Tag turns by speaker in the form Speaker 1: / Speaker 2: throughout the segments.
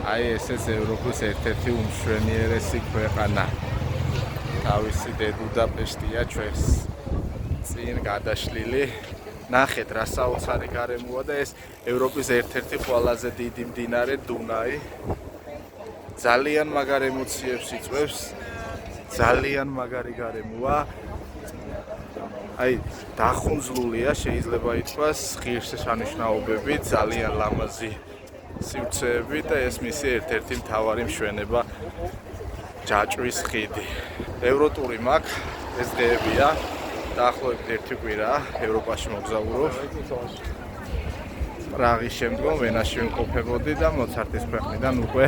Speaker 1: აი ესეც ევროპის ერთ-ერთი უმშვენიერესი ქვეყანა. თავისი ბუდაპეშტია ჩვენს წინ გადაშლილი. ნახეთ რა საოცარი გარემოა და ეს ევროპის ერთ-ერთი ყველაზე დიდი მდინარე დუნაი. ძალიან მაგარ ემოციებს იწვევს. ძალიან მაგარი გარემოა. აი დახუნძლულია შეიძლება ითქვას ღირსშესანიშნაობები, ძალიან ლამაზი სივრცეები და ეს მისი ერთ-ერთი მთავარი მშვენება ჯაჭვის ხიდი. ევროტური მაქვს ეს დღეებია. დაახლოებით ერთი კვირაა ევროპაში მოგზაურობ. პრაღის შემდგომ ვენაში ვიმყოფებოდი და მოცარტის ქვეყნიდან უკვე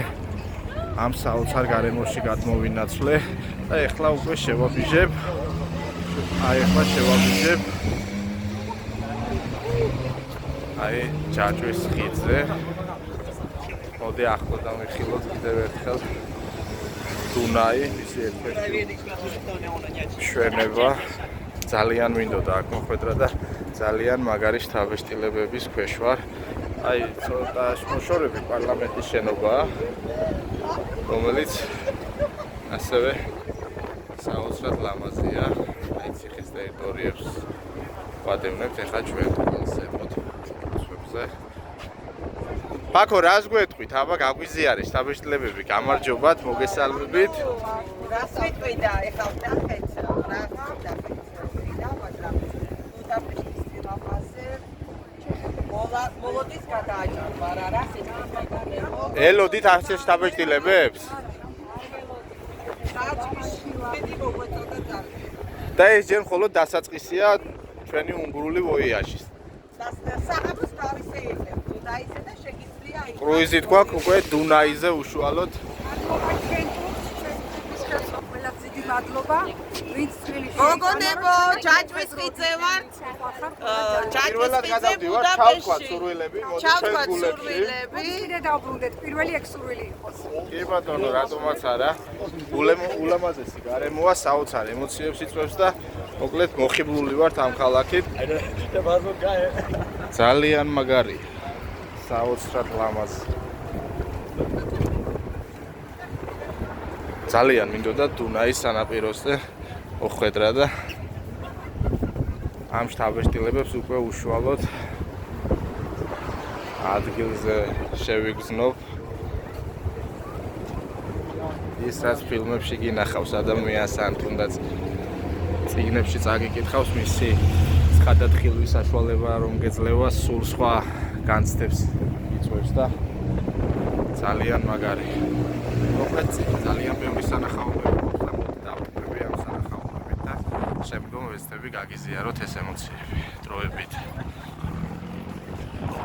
Speaker 1: ამ საოცარ გარემოში გადმოვინაცვლე და ეხლა უკვე შევაბიჟებ. აი ჯაჭვის ხიდზე. მოდი ახლო დამიხილოთ კიდევ ერთხელ დუნაი, მისი ერთ-ერთი მშვენება. ძალიან მინდოდა აქ მოხვედრა და ძალიან მაგარი შთაბეჭდილებების ქვეშ ვარ. აი ცოტა მოშორებით პარლამენტის შენობაა, რომელიც ასევე საოცრად ლამაზია. აი ციხის ტერიტორიებს ვადევნებთ ახლა ჩვენ კონსერვოთ ფსებზე. ფაქო რას გვეტყვით? აბა გაგვიზიარეთ შთაბეჭდილებები, გამარჯობათ, მოგესალმებით.
Speaker 2: რას ვიტყვი და ეხლა ვნახეთ რა და მაგრამ ბუდაპეშტის სილამაზე მოლოდის გადააჭარბა რა რას ეთქვა
Speaker 1: ელოდით ასე შთაბეჭდილებებს? და ეს ჯერ მხოლოდ დასაწყისია ჩვენი უნგრული ვოიაჟის.
Speaker 2: საერთოდ თავისი ელებს დუნაიზე და შეგიძლია იქ
Speaker 1: კრუიზით გვაქვს უკვე დუნაიზე უშუალოდ.
Speaker 3: მადლობა. ვინც წილი
Speaker 2: გოგონებო, ჯაჭვის ხიდზე ვართ. ჯაჭვის ხიდზე
Speaker 1: ჩავთქვათ სურვილები, მოდი ჩვენ გულებში.
Speaker 3: ვინც დავბრუნდეთ, პირველი ეგ სურვილი იყოს.
Speaker 1: კი ბატონო, რატომაც არა. ულამაზესი გარემოა, საოცარ ემოციებს იწვევს და მოკლედ მოხიბლული ვართ ამ ქალაქით. ძალიან მაგარი. საოცრად ლამაზი. ძალიან მინდოდა დუნაის სანაპიროზე მოხვედრა და ამ შთაბეჭდილებებს უკვე უშუალოდ ადგილზე შევიგრძნობ. ის რაც ფილმებში გინახავს ადამიანს ან თუნდაც წიგნებში წაგიკითხავს მისი გადათხილვის საშუალება რომ გეძლევა სულ სხვა განცდებს იწვევს და ძალიან მაგარი. მოკლედ ძალიან ბევრი სანახაობები მოხდა დავტკბები ამ სანახაობებით და შემდგომ ვეცდები გაგიზიაროთ ეს ემოციები დროებით.